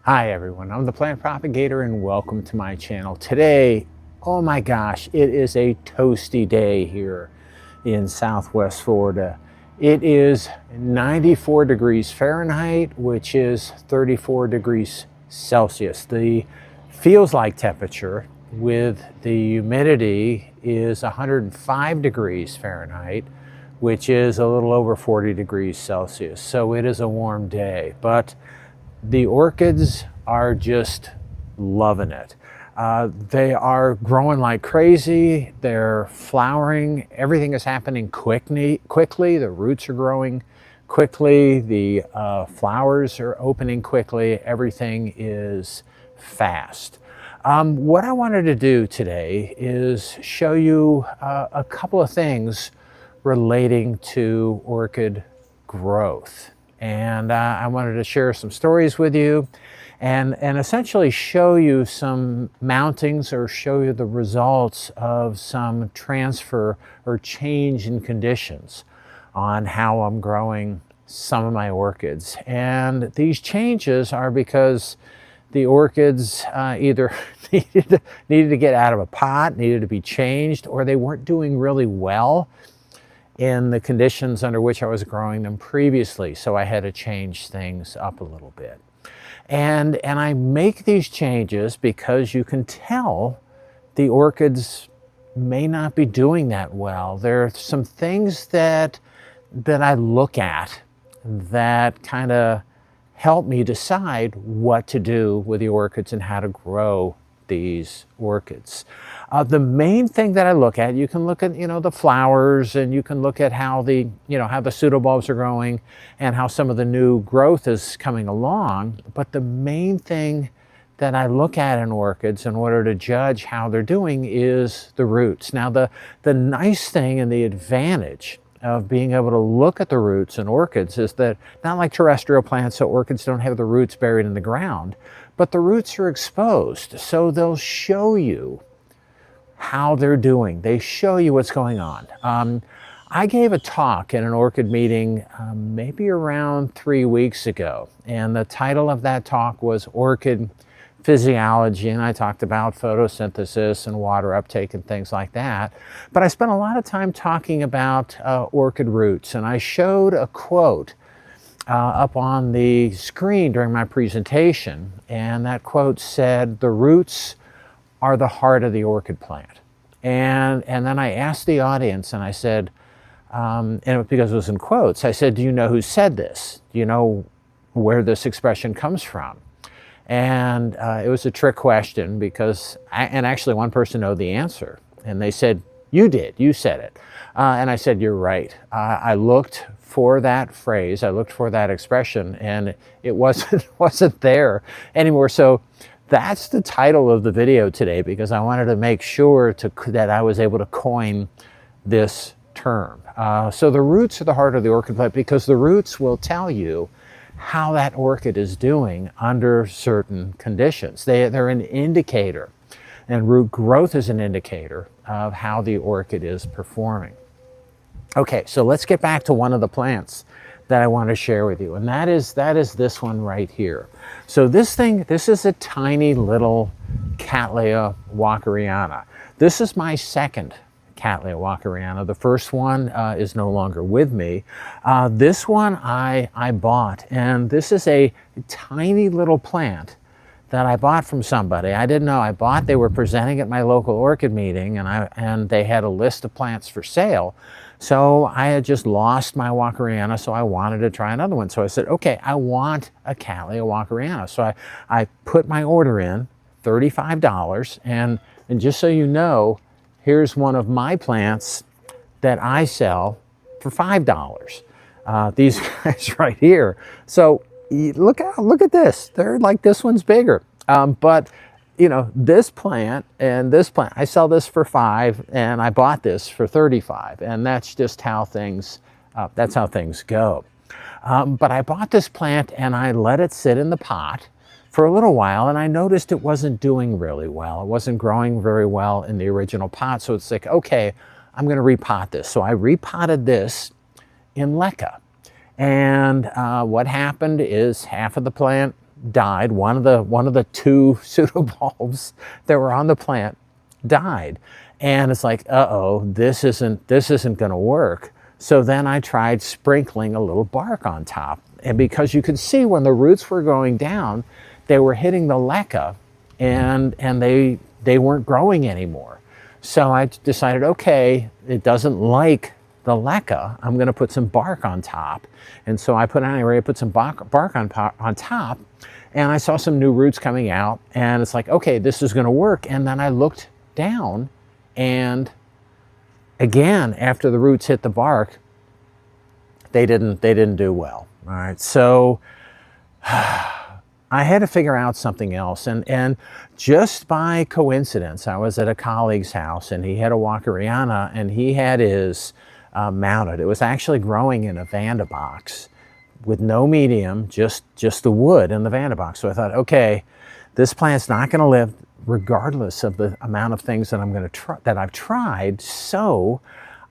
Hi everyone, I'm the plant propagator and welcome to my channel. Today, oh my gosh, it is a toasty day here in Southwest Florida. It is 94 degrees Fahrenheit, which is 34 degrees Celsius. The feels like temperature with the humidity is 105 degrees Fahrenheit, which is a little over 40 degrees Celsius. So it is a warm day, but the orchids are just loving it. They are growing like crazy. They're flowering. Everything is happening quickly. The roots are growing quickly. The flowers are opening quickly. Everything is fast. What I wanted to do today is show you a couple of things relating to orchid growth. And I wanted to share some stories with you and essentially show you some mountings or show you the results of some transfer or change in conditions on how I'm growing some of my orchids. And these changes are because the orchids either needed to get out of a pot, needed to be changed, or they weren't doing really well in the conditions under which I was growing them previously. So I had to change things up a little bit. And I make these changes because you can tell the orchids may not be doing that well. There are some things that I look at that kind of help me decide what to do with the orchids and how to grow these orchids. The main thing that I look at, you can look at, the flowers, and you can look at how the pseudobulbs are growing and how some of the new growth is coming along. But the main thing that I look at in orchids in order to judge how they're doing is the roots. Now, the nice thing and the advantage of being able to look at the roots in orchids is that, not like terrestrial plants, so orchids don't have the roots buried in the ground, but the roots are exposed, so they'll show you how they're doing. They show you what's going on. I gave a talk in an orchid meeting maybe around 3 weeks ago, and the title of that talk was Orchid Physiology, and I talked about photosynthesis and water uptake and things like that. But I spent a lot of time talking about orchid roots, and I showed a quote up on the screen during my presentation, and that quote said, "The roots are the heart of the orchid plant." And then I asked the audience, and I said, because it was in quotes, I said, "Do you know who said this? Do you know where this expression comes from?" And it was a trick question because, and actually one person knew the answer, and they said, "You did, you said it." And I said, "You're right." I looked for that phrase, I looked for that expression, and it wasn't there anymore. So that's the title of the video today, because I wanted to make sure that I was able to coin this term. So the roots are the heart of the orchid plant because the roots will tell you how that orchid is doing under certain conditions. They're an indicator, and root growth is an indicator of how the orchid is performing. Okay, so let's get back to one of the plants that I want to share with you, and that is this one right here. So this is a tiny little Cattleya walkeriana. This is my second Cattleya walkeriana. The first one is no longer with me. This one I bought, and this is a tiny little plant that I bought from somebody. I didn't know I bought. They were presenting at my local orchid meeting, and they had a list of plants for sale. So I had just lost my walkeriana, so I wanted to try another one. So I said, okay, I want a Cattleya walkeriana. So I put my order in, $35, and just so you know, here's one of my plants that I sell for $5. These guys right here. So look at this. They're like, this one's bigger. But this plant and this plant, I sell this for $5, and I bought this for $35, and that's just how things go. But I bought this plant and I let it sit in the pot for a little while, and I noticed it wasn't doing really well. It wasn't growing very well in the original pot. So it's like, okay, I'm going to repot this. So I repotted this in leca. And what happened is half of the plant died. One of the two pseudobulbs that were on the plant died. And it's like, uh-oh, this isn't going to work. So then I tried sprinkling a little bark on top. And because you could see when the roots were going down, they were hitting the leca, and they weren't growing anymore. So I decided, okay, it doesn't like the leca. I'm going to put some bark on top. And so I put some bark on top, and I saw some new roots coming out, and it's like, okay, this is going to work. And then I looked down, and again, after the roots hit the bark, they didn't do well. All right, so I had to figure out something else, and just by coincidence, I was at a colleague's house, and he had a Walkeriana, and he had his mounted. It was actually growing in a Vanda box with no medium, just the wood in the Vanda box. So I thought, okay, this plant's not going to live regardless of the amount of things that I'm going to try, that I've tried. So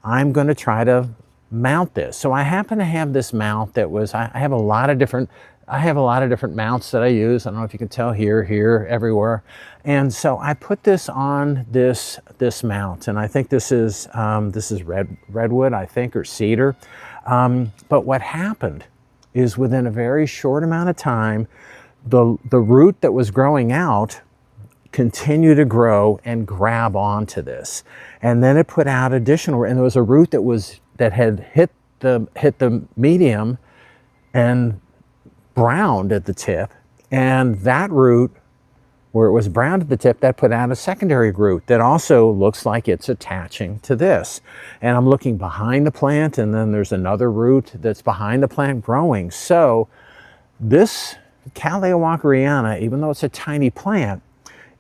I'm going to try to mount this. So I happen to have this mount that was, I have a lot of different mounts that I use. I don't know if you can tell, here, everywhere. And so I put this on this mount, and I think this is redwood, I think, or cedar. But what happened is within a very short amount of time, the root that was growing out continued to grow and grab onto this. And then it put out additional, and there was a root that had hit the medium and browned at the tip, and that root, where it was browned at the tip, that put out a secondary root that also looks like it's attaching to this. And I'm looking behind the plant, and then there's another root that's behind the plant growing. So this Cattleya walkeriana, even though it's a tiny plant,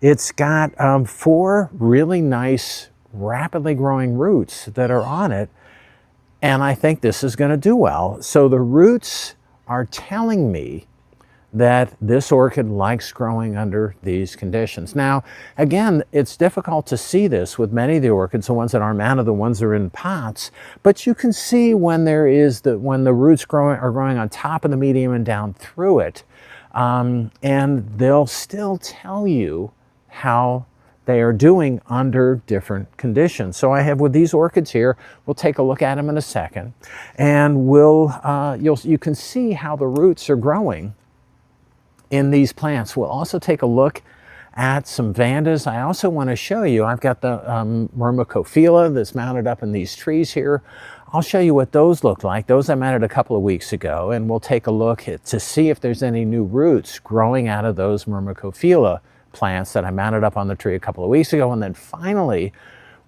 it's got 4 really nice, rapidly growing roots that are on it, and I think this is going to do well. So the roots are telling me that this orchid likes growing under these conditions. Now, again, it's difficult to see this with many of the orchids, the ones that are mounted, the ones that are in pots, but you can see when when the roots are growing on top of the medium and down through it, and they'll still tell you how they are doing under different conditions. So I have with these orchids here, we'll take a look at them in a second, and you can see how the roots are growing in these plants. We'll also take a look at some Vandas. I also want to show you, I've got the Myrmecophila that's mounted up in these trees here. I'll show you what those look like. Those I mounted a couple of weeks ago, and we'll take a look to see if there's any new roots growing out of those Myrmecophila plants that I mounted up on the tree a couple of weeks ago. And then finally,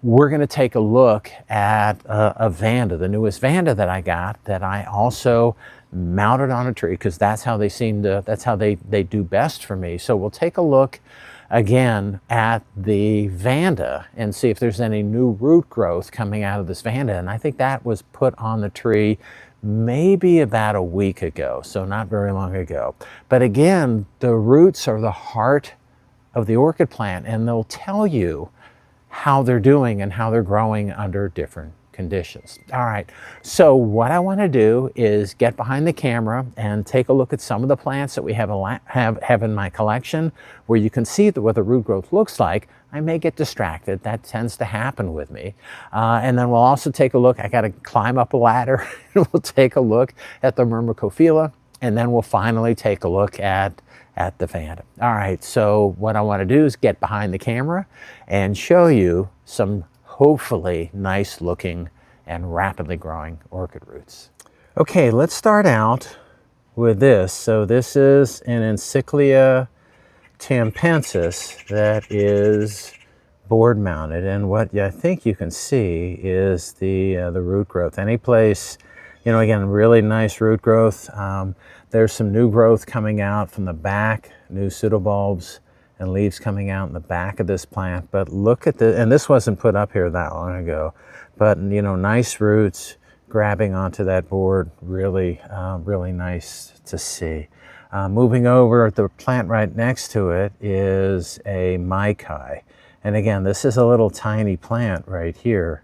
we're going to take a look at a Vanda, the newest Vanda that I got, that I also mounted on a tree, because that's how they do best for me. So we'll take a look again at the Vanda and see if there's any new root growth coming out of this Vanda. And I think that was put on the tree maybe about a week ago, so not very long ago. But again, the roots are the heart of the orchid plant, and they'll tell you how they're doing and how they're growing under different conditions. All right, so what I want to do is get behind the camera and take a look at some of the plants that we have in my collection, where you can see what the root growth looks like. I may get distracted. That tends to happen with me. And then we'll also take a look. I got to climb up a ladder. We'll take a look at the Myrmecophila, and then we'll finally take a look at the Vanda. All right, so what I want to do is get behind the camera and show you some hopefully nice looking and rapidly growing orchid roots. Okay, let's start out with this. So this is an Encyclia tampensis that is board mounted, and what I think you can see is the root growth. Any place, again, really nice root growth. There's some new growth coming out from the back, new pseudobulbs and leaves coming out in the back of this plant. But look at and this wasn't put up here that long ago, but nice roots grabbing onto that board. Really, really nice to see. Moving over, the plant right next to it is a Maikai. And again, this is a little tiny plant right here,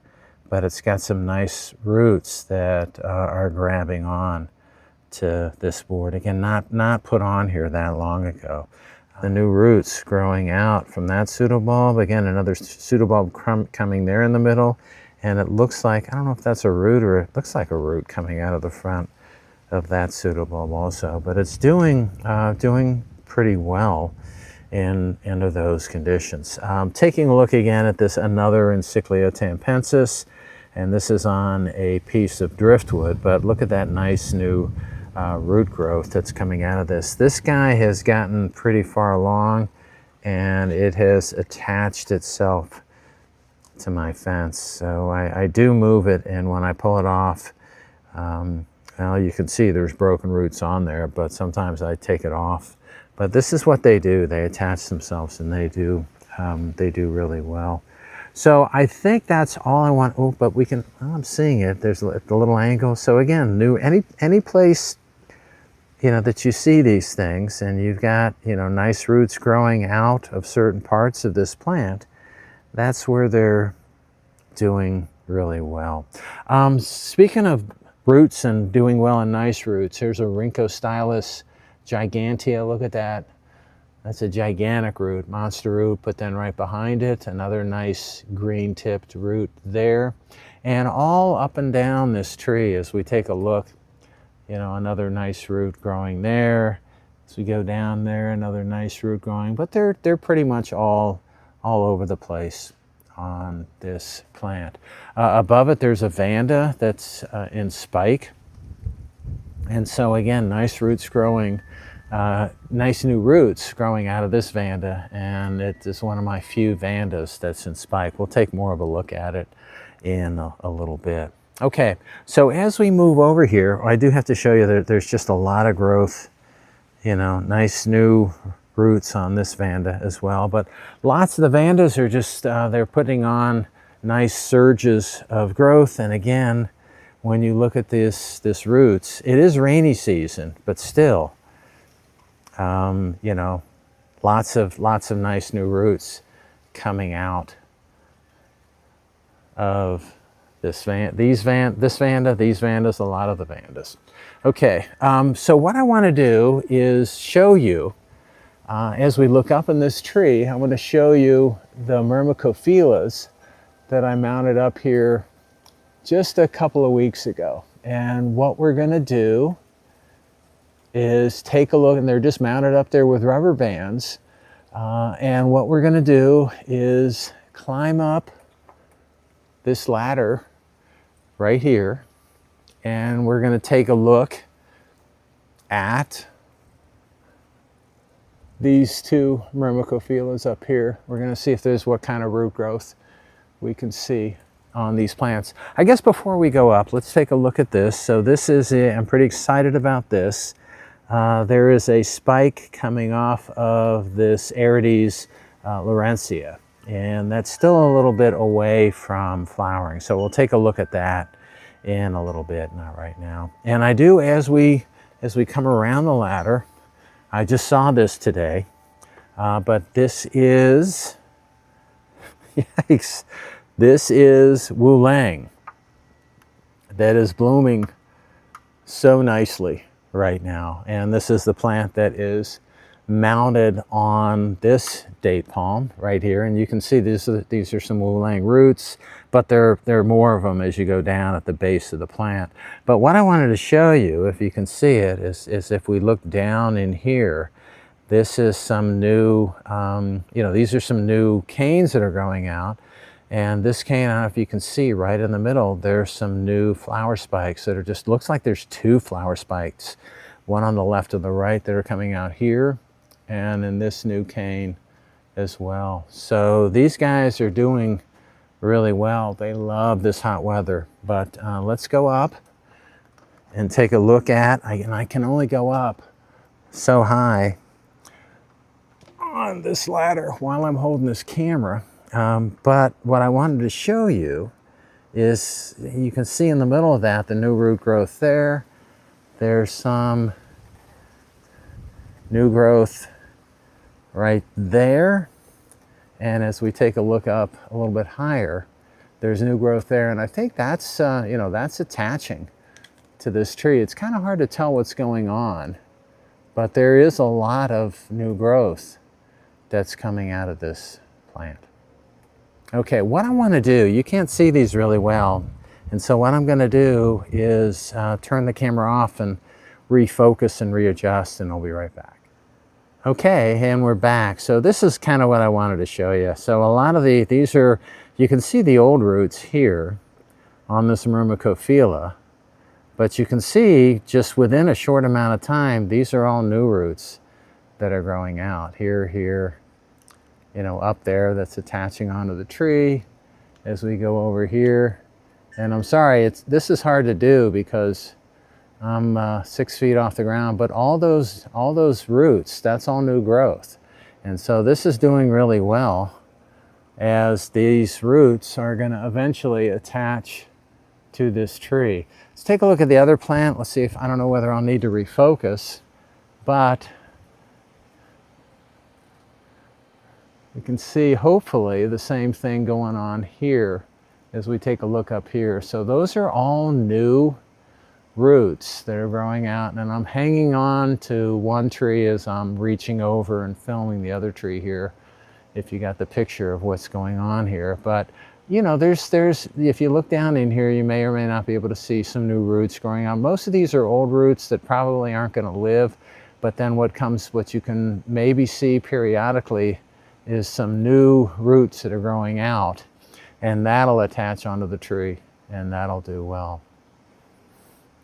but it's got some nice roots that are grabbing on to this board. Again, not put on here that long ago. The new roots growing out from that pseudobulb. Again, another pseudobulb coming there in the middle. And it looks like, I don't know if that's a root or it looks like a root coming out of the front of that pseudobulb also. But it's doing pretty well under those conditions. Taking a look again at this another Encyclia tampensis. And this is on a piece of driftwood, but look at that nice new root growth that's coming out of this. This guy has gotten pretty far along and it has attached itself to my fence. So I do move it, and when I pull it off, well, you can see there's broken roots on there, but sometimes I take it off. But this is what they do. They attach themselves and they do really well. So I think that's all I want. Oh, but we can, well, I'm seeing it. There's the little angle. So again, any place, you know, that you see these things and you've got, you know, nice roots growing out of certain parts of this plant, that's where they're doing really well. Speaking of roots and doing well in nice roots, here's a Rhincostylus gigantea. Look at that. That's a gigantic root, monster root, but then right behind it, another nice green tipped root there. And all up and down this tree as we take a look, you know, another nice root growing there. As we go down there, another nice root growing, but they're pretty much all over the place on this plant. Above it, there's a Vanda that's in spike. And so again, nice roots growing. Nice new roots growing out of this Vanda, and it is one of my few Vandas that's in spike. We'll take more of a look at it in a little bit. Okay, so as we move over here, I do have to show you that there's just a lot of growth, you know, nice new roots on this Vanda as well. But lots of the Vandas are just, they're putting on nice surges of growth. And again, when you look at this roots, it is rainy season, but still, you know, lots of nice new roots coming out of this Vanda, these Vandas, a lot of the Vandas. Okay, so what I want to do is show you, as we look up in this tree, I want to show you the Myrmecophilas that I mounted up here just a couple of weeks ago. And what we're going to do is take a look, and they're just mounted up there with rubber bands. And what we're going to do is climb up this ladder right here, and we're going to take a look at these two Myrmecophilas up here. We're going to see if there's what kind of root growth we can see on these plants. I guess before we go up, let's take a look at this. So this is I'm pretty excited about this. There is a spike coming off of this Arides Laurentia, and that's still a little bit away from flowering. So we'll take a look at that in a little bit, not right now. And I do, as we come around the ladder, I just saw this today, but this is, yikes, this is Wu Lang that is blooming so nicely right now. And this is the plant that is mounted on this date palm right here, and you can see these are some Wu Lang roots, but there are more of them as you go down at the base of the plant. But what I wanted to show you, if you can see it, is if we look down in here, this is some new, you know, these are some new canes that are growing out. And this cane, I don't know if you can see right in the middle, there's some new flower spikes that are just, looks like there's two flower spikes, one on the left and the right that are coming out here, and in this new cane as well. So these guys are doing really well. They love this hot weather. But let's go up and take a look at, and I can only go up so high on this ladder while I'm holding this camera. But what I wanted to show you is, you can see in the middle of that, the new root growth there. There's some new growth right there. And as we take a look up a little bit higher, there's new growth there. And I think that's, you know, that's attaching to this tree. It's kind of hard to tell what's going on, but there is a lot of new growth that's coming out of this plant. Okay, what I want to do, you can't see these really well, and so what I'm going to do is turn the camera off and refocus and readjust, and I'll be right back. Okay, and we're back. So this is kind of what I wanted to show you. So a lot of these are, you can see the old roots here on this Myrmecophila, but you can see just within a short amount of time, these are all new roots that are growing out. Here, you know, up there, that's attaching onto the tree as we go over here. And I'm sorry, this is hard to do because I'm 6 feet off the ground, but all those roots, that's all new growth. And so this is doing really well, as these roots are going to eventually attach to this tree. Let's take a look at the other plant. Let's see if, I don't know whether I'll need to refocus, but you can see hopefully the same thing going on here as we take a look up here. So those are all new roots that are growing out, and I'm hanging on to one tree as I'm reaching over and filming the other tree here, if you got the picture of what's going on here. But you know, there's if you look down in here, you may or may not be able to see some new roots growing out. Most of these are old roots that probably aren't going to live, but then what you can maybe see periodically is some new roots that are growing out, and that'll attach onto the tree, and that'll do well.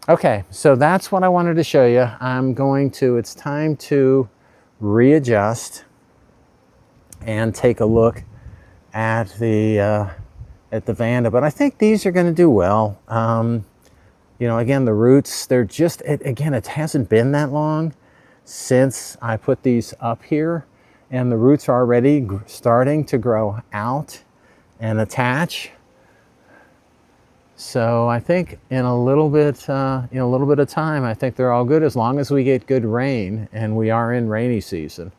Okay, so that's what I wanted to show you. It's time to readjust and take a look at the Vanda, but I think these are going to do well. You know, again, the roots, again, it hasn't been that long since I put these up here, and the roots are already starting to grow out and attach. So I think in a little bit of time, I think they're all good, as long as we get good rain, and we are in rainy season.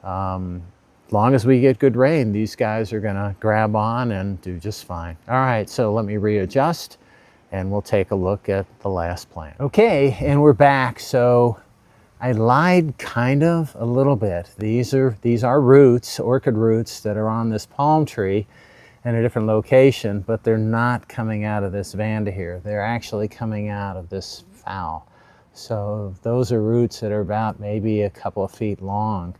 As long as we get good rain, these guys are going to grab on and do just fine. All right, so let me readjust, and we'll take a look at the last plant. Okay, and we're back. So I lied kind of a little bit. These are roots, orchid roots, that are on this palm tree in a different location, but they're not coming out of this Vanda here. They're actually coming out of this fowl. So those are roots that are about maybe a couple of feet long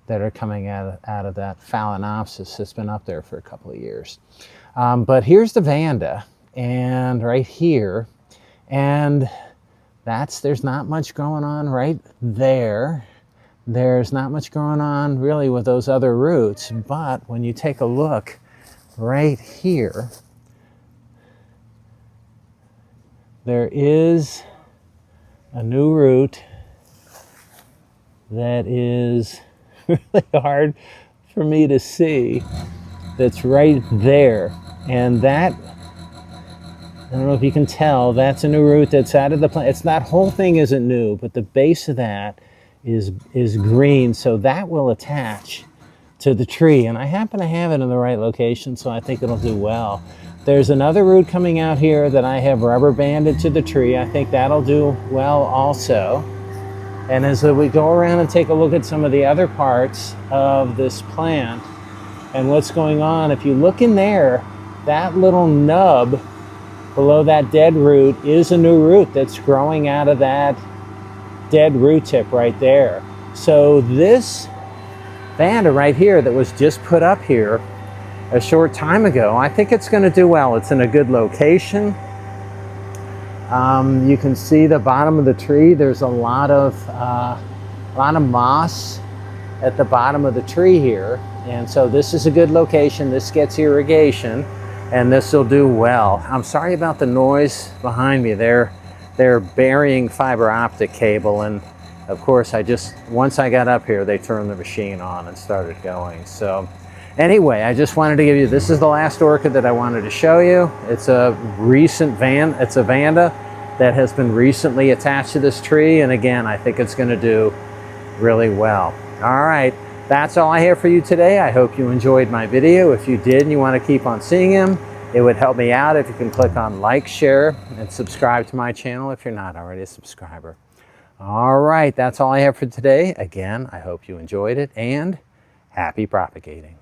that are coming out of that Phalaenopsis that's been up there for a couple of years. But here's the Vanda, and right here, and there's not much going on right there. There's not much going on really with those other roots, but when you take a look right here, there is a new root that is really hard for me to see, that's right there. And that, I don't know if you can tell, that's a new root that's out of the plant. That whole thing isn't new, but the base of that is green, so that will attach to the tree. And I happen to have it in the right location, so I think it'll do well. There's another root coming out here that I have rubber banded to the tree. I think that'll do well also. And as we go around and take a look at some of the other parts of this plant and what's going on, if you look in there, that little nub below that dead root is a new root that's growing out of that dead root tip right there. So this Vanda right here that was just put up here a short time ago, I think it's going to do well. It's in a good location. You can see the bottom of the tree. There's a lot of moss at the bottom of the tree here, and so this is a good location. This gets irrigation, and this will do well. I'm sorry about the noise behind me. They're burying fiber optic cable, and of course once I got up here, they turned the machine on and started going. So anyway, I just wanted to give you, this is the last orchid that I wanted to show you. It's a Vanda that has been recently attached to this tree, and again, I think it's going to do really well. All right, that's all I have for you today. I hope you enjoyed my video. If you did and you want to keep on seeing them, It would help me out if you can click on like, share, and subscribe to my channel if you're not already a subscriber. All right, that's all I have for today. Again, I hope you enjoyed it, and happy propagating.